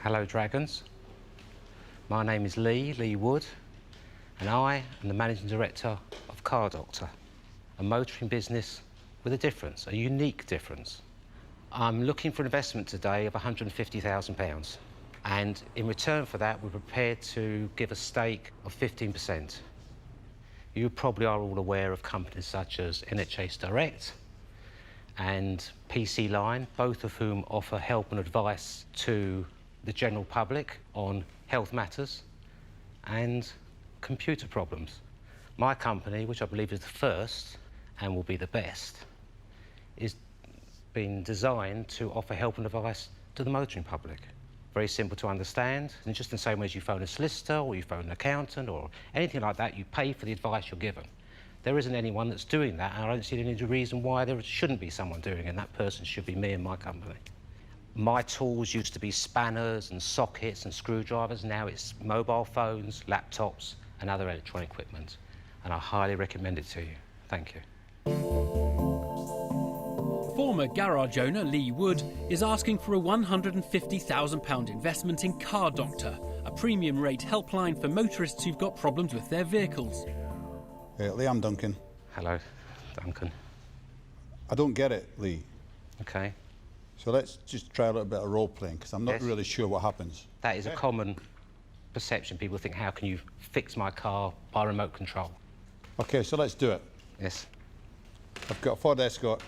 Hello, Dragons. My name is Lee Wood, and I am the Managing Director of Car Doctor, a motoring business with a difference, a unique difference. I'm looking for an investment today of £150,000, and in return for that, we're prepared to give a stake of 15%. You probably are all aware of companies such as NHS Direct and PC Line, both of whom offer help and advice to the general public on health matters and computer problems. My company, which I believe is the first and will be the best, is being designed to offer help and advice to the motoring public. Very simple to understand, and just in the same way as you phone a solicitor or you phone an accountant or anything like that, you pay for the advice you're given. There isn't anyone that's doing that, and I don't see any reason why there shouldn't be someone doing it, and that person should be me and my company. My tools used to be spanners and sockets and screwdrivers. Now it's mobile phones, laptops and other electronic equipment, and I highly recommend it to you. Thank you. Former garage owner Lee Wood is asking for a £150,000 investment in Car Doctor, a premium rate helpline for motorists who've got problems with their vehicles. Lee, I'm Duncan. Hello, Duncan. I don't get it, Lee. Okay. So let's just try a little bit of role-playing, because I'm not really sure what happens. That is a common perception. People think, how can you fix my car by remote control? OK, so let's do it. Yes. I've got a Ford Escort.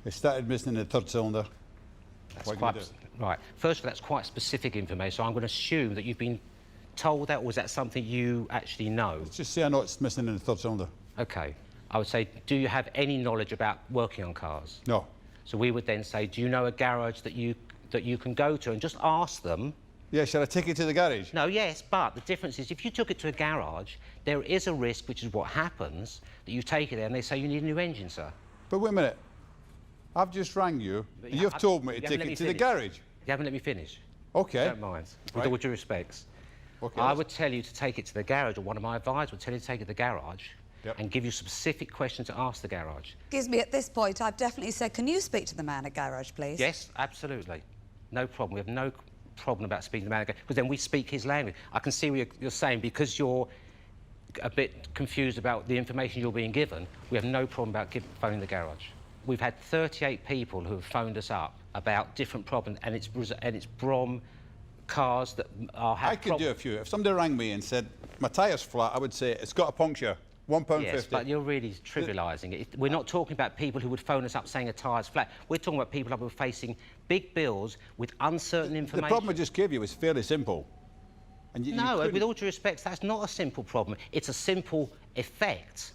It started missing in the third cylinder. That's quite... Right. First of all, that's quite specific information, so I'm going to assume that you've been told that, or is that something you actually know? Let's just say I know it's missing in the third cylinder. OK. I would say, do you have any knowledge about working on cars? No. So we would then say, do you know a garage that you can go to and just ask them? Yeah, should I take it to the garage? No, yes, but the difference is if you took it to a garage, there is a risk, which is what happens, that you take it there and they say you need a new engine, sir. But wait a minute. I've just rang you, and you've told me to take it to the garage. You haven't let me finish. OK. Don't mind. With all due respects. OK. I would tell you to take it to the garage, or one of my advisors would tell you to take it to the garage, and give you specific questions to ask the garage. Excuse me, at this point, I've definitely said, can you speak to the man at garage, please? Yes, absolutely. No problem. We have no problem about speaking to the man at garage, because then we speak his language. I can see what you're saying, because you're a bit confused about the information you're being given. We have no problem about phoning the garage. We've had 38 people who have phoned us up about different problems, and it's Brom cars that are... I could do a few. If somebody rang me and said, my tyre's flat, I would say, it's got a puncture. £1.50. Yes, but you're really trivialising it. We're not talking about people who would phone us up saying a tyre's flat. We're talking about people who are facing big bills with uncertain information. The problem I just gave you was fairly simple. And no, with all due respect, that's not a simple problem. It's a simple effect.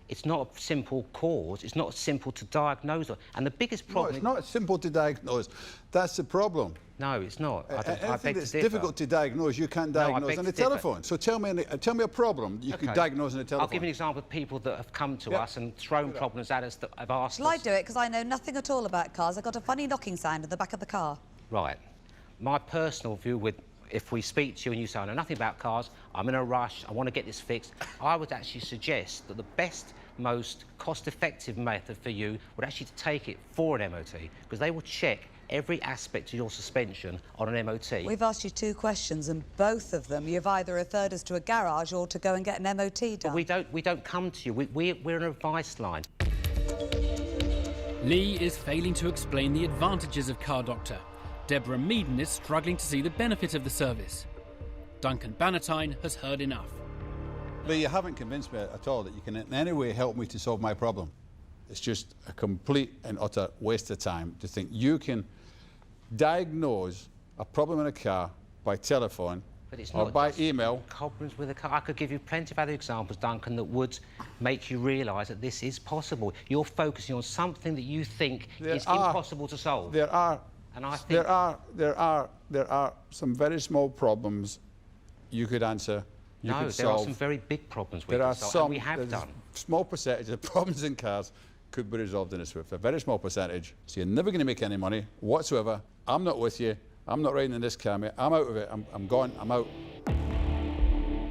It's not a simple cause. It's not simple to diagnose. And the biggest problem... No, it's not simple to diagnose. That's the problem. No, it's not. Anything that's difficult to diagnose, you can't diagnose on the telephone. So tell me a problem you could diagnose on the telephone. I'll give you an example of people that have come to us and thrown problems at us that have asked us... Shall I do it? Because I know nothing at all about cars. I got a funny knocking sound in the back of the car. Right. My personal view with... If we speak to you and you say, I know nothing about cars, I'm in a rush, I want to get this fixed, I would actually suggest that the best, most cost-effective method for you would actually take it for an MOT, because they will check every aspect of your suspension on an MOT. We've asked you 2 questions, and both of them you've either referred us to a garage or to go and get an MOT done. But we don't come to you. We're an advice line. Lee is failing to explain the advantages of Car Doctor. Deborah Meaden is struggling to see the benefit of the service. Duncan Bannatyne has heard enough. Lee, you haven't convinced me at all that you can in any way help me to solve my problem. It's just a complete and utter waste of time to think you can diagnose a problem in a car by telephone or by email. Problems with a car. I could give you plenty of other examples, Duncan, that would make you realise that this is possible. You're focusing on something that you think is impossible to solve. There are. And I think there are some very small problems you could answer. No, there are some very big problems we can solve, and we have done. A small percentage of problems in cars could be resolved in a Swift. A very small percentage. So you're never going to make any money whatsoever. I'm not with you. I'm not riding in this car, mate. I'm out of it. I'm gone. I'm out.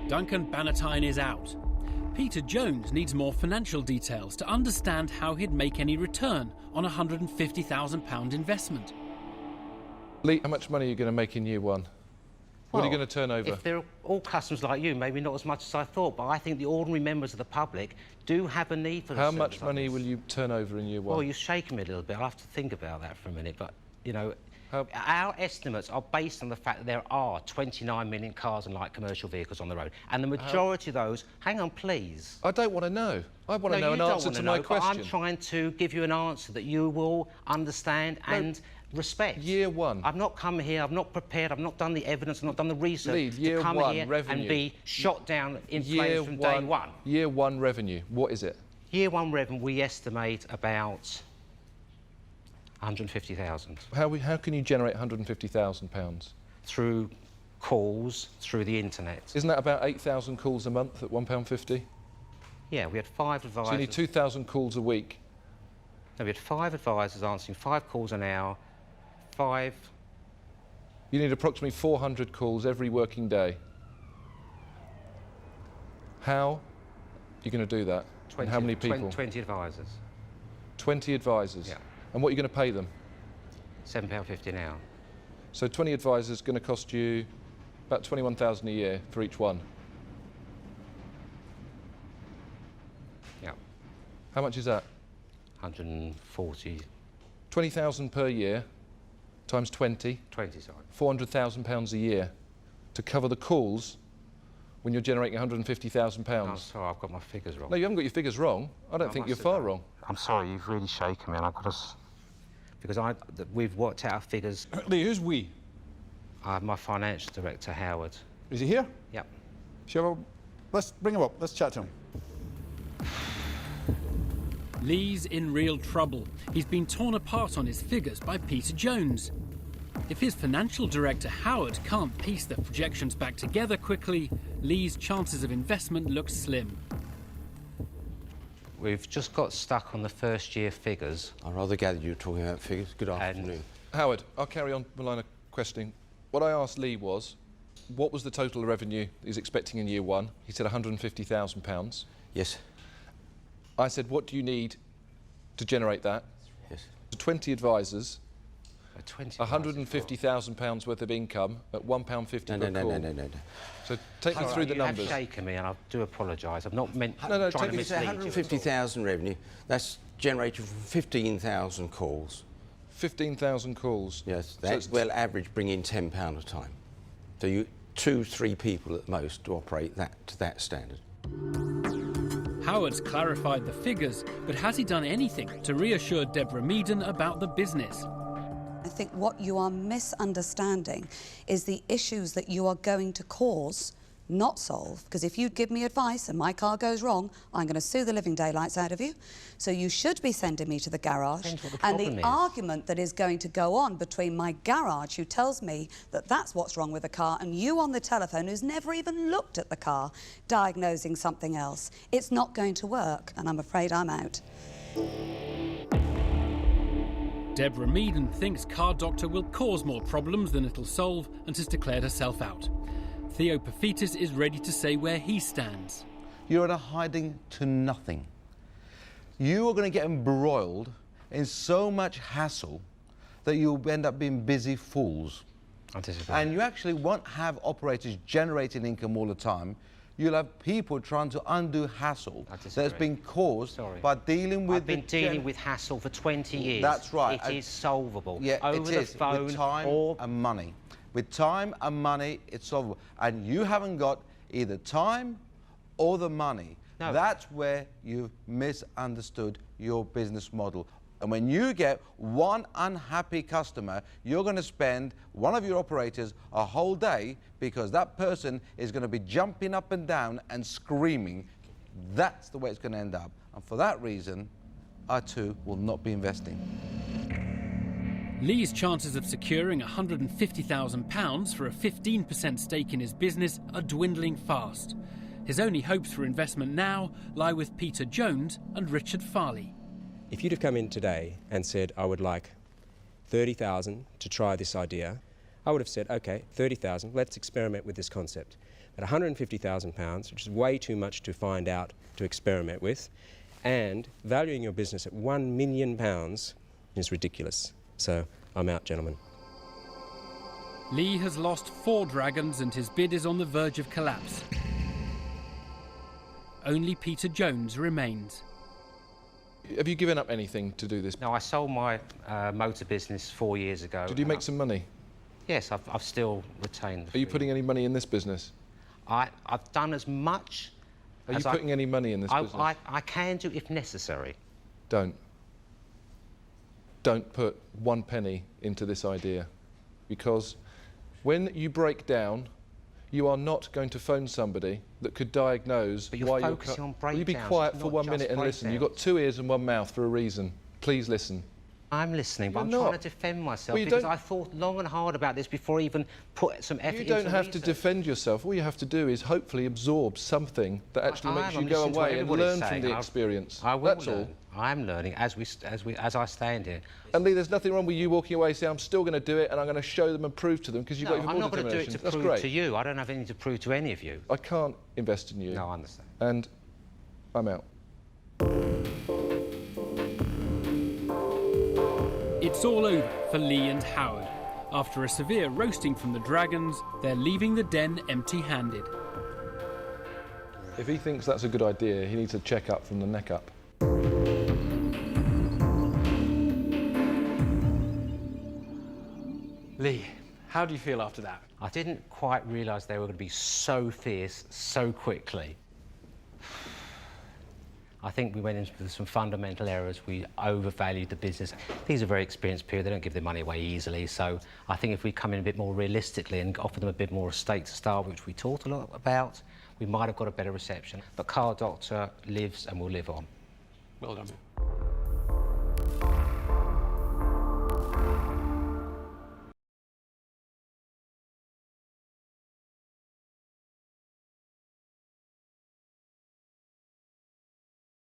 Duncan Bannatyne is out. Peter Jones needs more financial details to understand how he'd make any return on a £150,000 investment. Lee, how much money are you going to make in year 1? What are you going to turn over? If they're all customers like you, maybe not as much as I thought, but I think the ordinary members of the public do have a need for How service much like money this. will you turn over in year one? Well, you're shaking me a little bit. I'll have to think about that for a minute, but, you know, How- our estimates are based on the fact that there are 29 million cars and light commercial vehicles on the road, and the majority of those... Hang on, please. I don't want to know. I want to know you an don't answer wanna to know, my but question. I'm trying to give you an answer that you will understand and respect. Year one. I've not come here, I've not prepared, I've not done the evidence, I've not done the research Lee, year to come one here revenue. and be shot down in Year flames from day one. Year one revenue, what is it? Year one revenue, we estimate about 150,000 How can you generate £150,000? through calls, through the internet. Isn't that about 8,000 calls a month at £1.50? Yeah, we had 5 advisors. So you need 2,000 calls a week. No, we had 5 advisors answering 5 calls an hour, 5... You need approximately 400 calls every working day. How are you going to do that? And how many people? 20 advisors. 20 advisors? Yeah. And what are you going to pay them? £7.50 an hour. So 20 advisors going to cost you about 21,000 a year for each one. Yeah. How much is that? 140... 20,000 per year times 20, 20, sorry. £400,000 a year to cover the calls when you're generating £150,000. I'm sorry, I've got my figures wrong. No, you haven't got your figures wrong. I don't I think must you're have far done. wrong. I'm sorry, you've really shaken me, and I've got to... Because we've worked out our figures. Lee, who's we? My financial director, Howard. Is he here? Yep. Shall let's bring him up. Let's chat to him. Lee's in real trouble. He's been torn apart on his figures by Peter Jones. If his financial director, Howard, can't piece the projections back together quickly, Lee's chances of investment look slim. We've just got stuck on the first year figures. I rather gathered you were talking about figures. Good afternoon. Howard, I'll carry on the line of questioning. What I asked Lee was, what was the total revenue he's expecting in year one? He said £150,000. Yes. I said, what do you need to generate that? Yes. 20 advisors, 20 £150,000 worth of income at £1.50 per call. No. So take me through the numbers. You have shaken me, and I do apologise. I've not meant No, trying take to me It's mislead you at all. 150,000 revenue. That's generated from 15,000 calls. 15,000 calls. Yes, So that's it's- well average bring in £10 a time. So you 2-3 people at most to operate that to that standard. Howard's clarified the figures, but has he done anything to reassure Deborah Meaden about the business? I think what you are misunderstanding is the issues that you are going to cause, not solve. Because if you give me advice and my car goes wrong, I'm going to sue the living daylights out of you. So you should be sending me to the garage. Depends what the And problem the is. argument that is going to go on between my garage, who tells me that that's what's wrong with the car, and you on the telephone, who's never even looked at the car, diagnosing something else, it's not going to work. And I'm afraid I'm out. Deborah Meaden thinks Car Doctor will cause more problems than it'll solve and has declared herself out. Theo Paphitis is ready to say where he stands. You're at a hiding to nothing. You are going to get embroiled in so much hassle that you'll end up being busy fools. I disagree. And you actually won't have operators generating income all the time. You'll have people trying to undo hassle I disagree. that's been caused Sorry. by dealing with I've been dealing with hassle for 20 years. That's right. It is solvable. Yeah, Over it the is. phone With time or... and money. With time and money, it's solvable. And you haven't got either time or the money. No. That's where you've misunderstood your business model. And when you get one unhappy customer, you're going to spend one of your operators a whole day because that person is going to be jumping up and down and screaming. That's the way it's going to end up. And for that reason, I too will not be investing. Lee's chances of securing £150,000 for a 15% stake in his business are dwindling fast. His only hopes for investment now lie with Peter Jones and Richard Farley. If you'd have come in today and said, I would like 30,000 to try this idea, I would have said, OK, 30,000, let's experiment with this concept. But £150,000, which is way too much to find out, to experiment with, and valuing your business at £1 million is ridiculous. So I'm out, gentlemen. Lee has lost 4 dragons and his bid is on the verge of collapse. Only Peter Jones remains. Have you given up anything to do this? No, I sold my motor business 4 years ago. Did you make some money? Yes, I've still retained the Are you fee. putting any money in this business? I've done as much Are you as putting any money in this business? I can do if necessary. Don't. Don't put 1 penny into this idea, because when you break down, you are not going to phone somebody that could diagnose But you're why focusing on Will you be breakdowns, quiet for not 1 just minute and listen? You've got breakdowns. 2 ears and 1 mouth for a reason. Please listen. I'm listening, but You're I'm not. trying to defend myself Well, you because don't- I thought long and hard about this before I even put some effort You into don't have to research. defend yourself. All you have to do is hopefully absorb something that actually makes you I'm go listening to what away and everybody's learn from saying, the and experience. I will That's learn. all. I'm learning as I stand here. And Lee, there's nothing wrong with you walking away saying, I'm still going to do it and I'm going to show them and prove to them, because you've got even I'm more not going to do it determination. to That's prove great. to you. I don't have anything to prove to any of you. I can't invest in you. No, I understand. And I'm out. It's all over for Lee and Howard. After a severe roasting from the dragons, they're leaving the den empty-handed. If he thinks that's a good idea, he needs a check-up from the neck up. Lee, how do you feel after that? I didn't quite realise they were going to be so fierce so quickly. I think we went into some fundamental errors. We overvalued the business. These are very experienced people. They don't give their money away easily. So I think if we come in a bit more realistically and offer them a bit more estate to start, which we talked a lot about, we might have got a better reception. But Car Doctor lives and will live on. Well done.